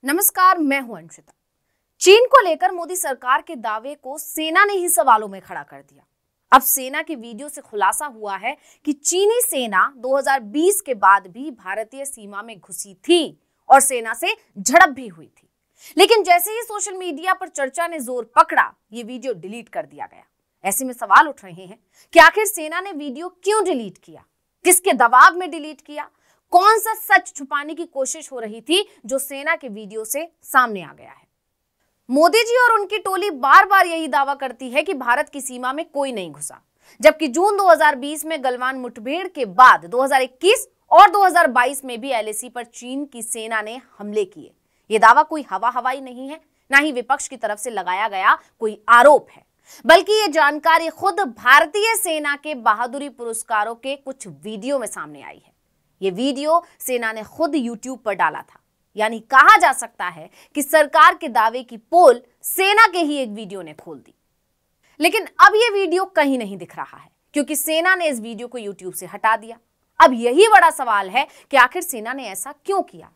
नमस्कार, मैं हूं अंशिता। चीन को लेकर मोदी सरकार के दावे को सेना ने ही सवालों में खड़ा कर दिया। अब सेना की वीडियो से खुलासा हुआ है कि चीनी सेना 2020 के बाद भी भारतीय सीमा में घुसी थी और सेना से झड़प भी हुई थी। लेकिन जैसे ही सोशल मीडिया पर चर्चा ने जोर पकड़ा, ये वीडियो डिलीट कर दिया गया। ऐसे में सवाल उठ रहे हैं कि आखिर सेना ने वीडियो क्यों डिलीट किया, किसके दबाव में डिलीट किया, कौन सा सच छुपाने की कोशिश हो रही थी जो सेना के वीडियो से सामने आ गया है। मोदी जी और उनकी टोली बार बार यही दावा करती है कि भारत की सीमा में कोई नहीं घुसा, जबकि जून 2020 में गलवान मुठभेड़ के बाद 2021 और 2022 में भी एलएसी पर चीन की सेना ने हमले किए। ये दावा कोई हवाई नहीं है, ना ही विपक्ष की तरफ से लगाया गया कोई आरोप है, बल्कि ये जानकारी खुद भारतीय सेना के बहादुरी पुरस्कारों के कुछ वीडियो में सामने आई है। ये वीडियो सेना ने खुद YouTube पर डाला था, यानी कहा जा सकता है कि सरकार के दावे की पोल सेना के ही एक वीडियो ने खोल दी। लेकिन अब ये वीडियो कहीं नहीं दिख रहा है, क्योंकि सेना ने इस वीडियो को YouTube से हटा दिया। अब यही बड़ा सवाल है कि आखिर सेना ने ऐसा क्यों किया,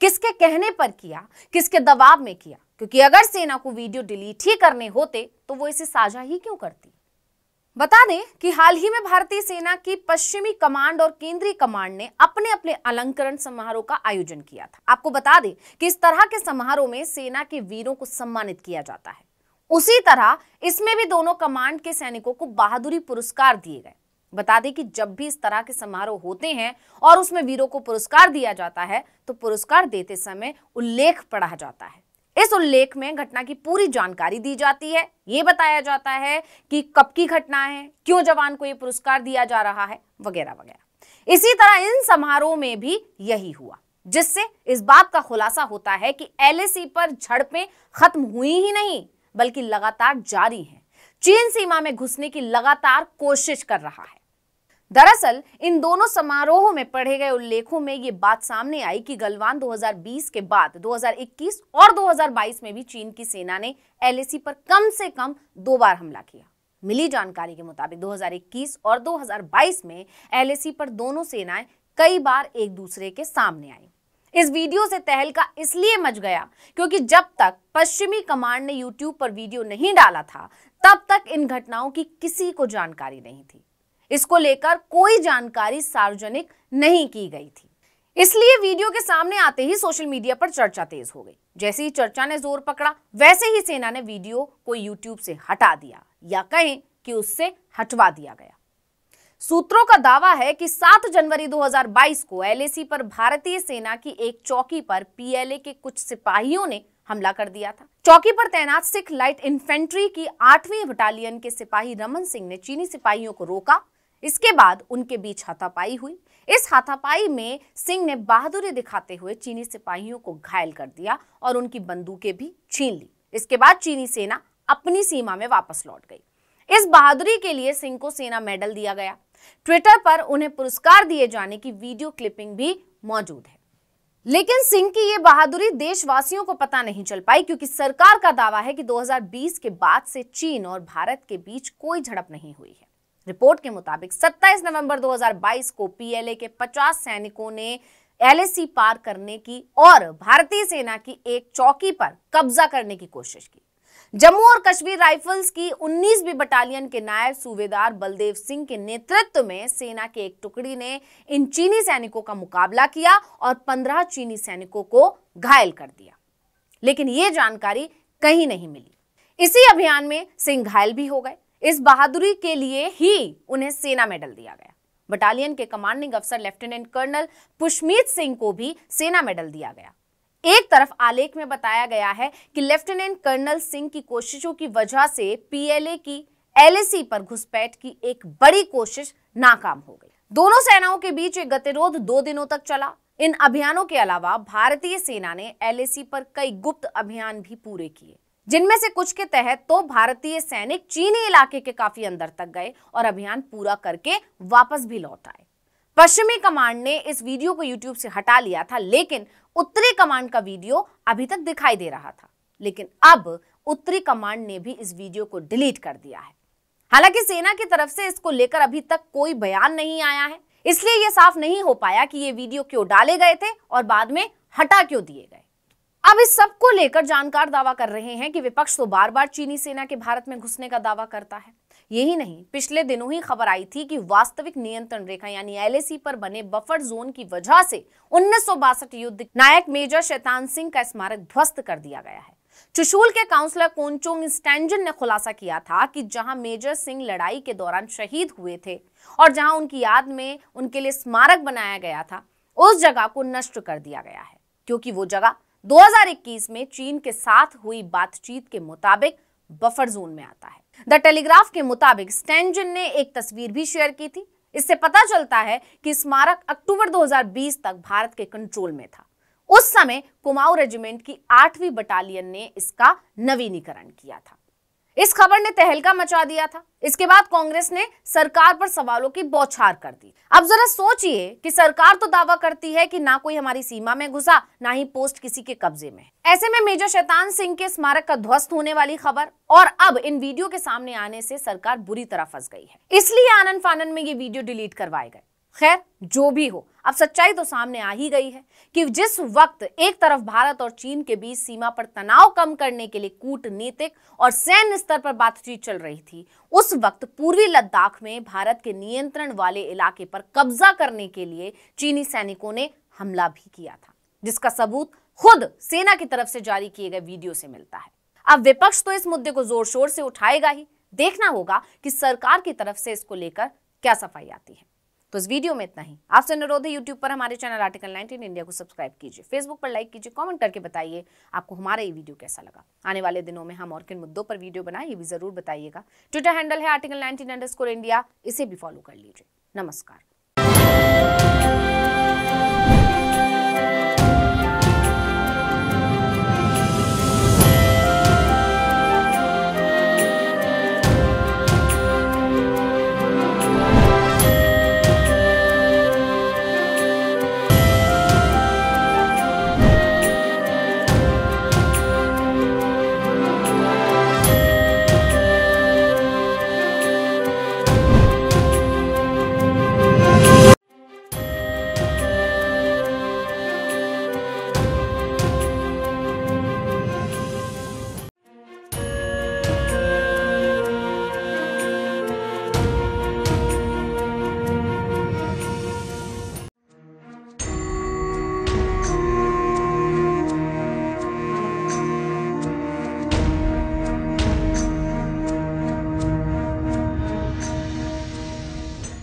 किसके कहने पर किया, किसके दबाव में किया? क्योंकि अगर सेना को वीडियो डिलीट ही करने होते तो वो इसे साझा ही क्यों करती। बता दें कि हाल ही में भारतीय सेना की पश्चिमी कमांड और केंद्रीय कमांड ने अपने अपने अलंकरण समारोह का आयोजन किया था। आपको बता दें कि इस तरह के समारोह में सेना के वीरों को सम्मानित किया जाता है। उसी तरह इसमें भी दोनों कमांड के सैनिकों को बहादुरी पुरस्कार दिए गए। बता दें कि जब भी इस तरह के समारोह होते हैं और उसमें वीरों को पुरस्कार दिया जाता है तो पुरस्कार देते समय उल्लेख पढ़ा जाता है। इस उल्लेख में घटना की पूरी जानकारी दी जाती है। ये बताया जाता है कि कब की घटना है, क्यों जवान को ये पुरस्कार दिया जा रहा है, वगैरह वगैरह। इसी तरह इन समारोह में भी यही हुआ, जिससे इस बात का खुलासा होता है कि एलएसी पर झड़पें खत्म हुई ही नहीं, बल्कि लगातार जारी हैं। चीन सीमा में घुसने की लगातार कोशिश कर रहा है। दरअसल इन दोनों समारोहों में पढ़े गए उल्लेखों में ये बात सामने आई कि गलवान 2020 के बाद 2021 और 2022 में भी चीन की सेना ने एलएसी पर कम से कम 2 बार हमला किया। मिली जानकारी के मुताबिक 2021 और 2022 में एलएसी पर दोनों सेनाएं कई बार एक दूसरे के सामने आई। इस वीडियो से तहलका इसलिए मच गया क्योंकि जब तक पश्चिमी कमांड ने YouTube पर वीडियो नहीं डाला था, तब तक इन घटनाओं की किसी को जानकारी नहीं थी। इसको लेकर कोई जानकारी सार्वजनिक नहीं की गई थी। इसलिए वीडियो के सामने आते ही सोशल मीडिया पर चर्चा तेज हो गई। जैसे ही चर्चा ने जोर पकड़ा, वैसे ही सेना ने वीडियो को YouTube से हटा दिया, या कहें कि उससे हटवा दिया गया। सूत्रों का दावा है कि 7 जनवरी 2022 को एलएसी पर भारतीय सेना की एक चौकी पर पीएलए के कुछ सिपाहियों ने हमला कर दिया था। चौकी पर तैनात सिख लाइट इन्फेंट्री की 8वीं बटालियन के सिपाही रमन सिंह ने चीनी सिपाहियों को रोका। इसके बाद उनके बीच हाथापाई हुई। इस हाथापाई में सिंह ने बहादुरी दिखाते हुए चीनी सिपाहियों को घायल कर दिया और उनकी बंदूकें भी छीन ली। इसके बाद चीनी सेना अपनी सीमा में वापस लौट गई। इस बहादुरी के लिए सिंह को सेना मेडल दिया गया। ट्विटर पर उन्हें पुरस्कार दिए जाने की वीडियो क्लिपिंग भी मौजूद है। लेकिन सिंह की ये बहादुरी देशवासियों को पता नहीं चल पाई, क्योंकि सरकार का दावा है कि 2020 के बाद से चीन और भारत के बीच कोई झड़प नहीं हुई है। रिपोर्ट के मुताबिक 27 नवंबर 2022 को पीएलए के 50 सैनिकों ने एलएसी पार करने की और भारतीय सेना की एक चौकी पर कब्जा करने की कोशिश की। जम्मू और कश्मीर राइफल्स की 19वीं बटालियन के नायब सूबेदार बलदेव सिंह के नेतृत्व में सेना की एक टुकड़ी ने इन चीनी सैनिकों का मुकाबला किया और 15 चीनी सैनिकों को घायल कर दिया। लेकिन ये जानकारी कहीं नहीं मिली। इसी अभियान में सिंह घायल भी हो गए। इस बहादुरी के लिए ही उन्हें सेना मेडल दिया गया। बटालियन के कमांडिंग अफसर लेफ्टिनेंट कर्नल पुष्मीत सिंह को भी सेना मेडल दिया गया। एक तरफ आलेख में बताया गया है कि लेफ्टिनेंट कर्नल सिंह की कोशिशों की वजह से पीएलए की एलएसी पर घुसपैठ की एक बड़ी कोशिश नाकाम हो गई। दोनों सेनाओं के बीच एक गतिरोध 2 दिनों तक चला। इन अभियानों के अलावा भारतीय सेना ने एलएसी पर कई गुप्त अभियान भी पूरे किए, जिनमें से कुछ के तहत तो भारतीय सैनिक चीनी इलाके के काफी अंदर तक गए और अभियान पूरा करके वापस भी लौट आए। पश्चिमी कमांड ने इस वीडियो को YouTube से हटा लिया था, लेकिन उत्तरी कमांड का वीडियो अभी तक दिखाई दे रहा था। लेकिन अब उत्तरी कमांड ने भी इस वीडियो को डिलीट कर दिया है। हालांकि सेना की तरफ से इसको लेकर अभी तक कोई बयान नहीं आया है, इसलिए यह साफ नहीं हो पाया कि ये वीडियो क्यों डाले गए थे और बाद में हटा क्यों दिए गए। अब इस सब को लेकर जानकार दावा कर रहे हैं कि विपक्ष तो बार बार चीनी सेना के भारत में घुसने का दावा करता है। यही नहीं, पिछले दिनों ही खबर आई थी कि वास्तविक नियंत्रण रेखा यानी एलएसी पर बने बफर जोन की वजह से 1962 युद्ध नायक मेजर शैतान सिंह का स्मारक ध्वस्त कर दिया गया है। चुशूल के काउंसलर कोनचोंग स्टैंजन ने खुलासा किया था कि जहां मेजर सिंह लड़ाई के दौरान शहीद हुए थे और जहां उनकी याद में उनके लिए स्मारक बनाया गया था, उस जगह को नष्ट कर दिया गया है, क्योंकि वो जगह 2021 में चीन के साथ हुई बातचीत के मुताबिक बफर जोन में आता है। द टेलीग्राफ के मुताबिक स्टैंजन ने एक तस्वीर भी शेयर की थी। इससे पता चलता है कि स्मारक अक्टूबर 2020 तक भारत के कंट्रोल में था। उस समय कुमाऊं रेजिमेंट की 8वीं बटालियन ने इसका नवीनीकरण किया था। इस खबर ने तहलका मचा दिया था। इसके बाद कांग्रेस ने सरकार पर सवालों की बौछार कर दी। अब जरा सोचिए कि सरकार तो दावा करती है कि ना कोई हमारी सीमा में घुसा, ना ही पोस्ट किसी के कब्जे में। ऐसे में मेजर शैतान सिंह के स्मारक का ध्वस्त होने वाली खबर और अब इन वीडियो के सामने आने से सरकार बुरी तरह फंस गई है, इसलिए आनन फानन में ये वीडियो डिलीट करवाए गए। खैर, जो भी हो, अब सच्चाई तो सामने आ ही गई है कि जिस वक्त एक तरफ भारत और चीन के बीच सीमा पर तनाव कम करने के लिए कूटनीतिक और सैन्य स्तर पर बातचीत चल रही थी, उस वक्त पूर्वी लद्दाख में भारत के नियंत्रण वाले इलाके पर कब्जा करने के लिए चीनी सैनिकों ने हमला भी किया था, जिसका सबूत खुद सेना की तरफ से जारी किए गए वीडियो से मिलता है। अब विपक्ष तो इस मुद्दे को जोर शोर से उठाएगा ही। देखना होगा कि सरकार की तरफ से इसको लेकर क्या सफाई आती है। तो इस वीडियो में इतना ही। आपसे अनुरोध है, यूट्यूब पर हमारे चैनल आर्टिकल 19 इंडिया को सब्सक्राइब कीजिए, फेसबुक पर लाइक कीजिए, कमेंट करके बताइए आपको हमारा ये वीडियो कैसा लगा। आने वाले दिनों में हम और किन मुद्दों पर वीडियो बनाएं, ये भी जरूर बताइएगा। ट्विटर हैंडल है article19_India, इसे भी फॉलो कर लीजिए। नमस्कार।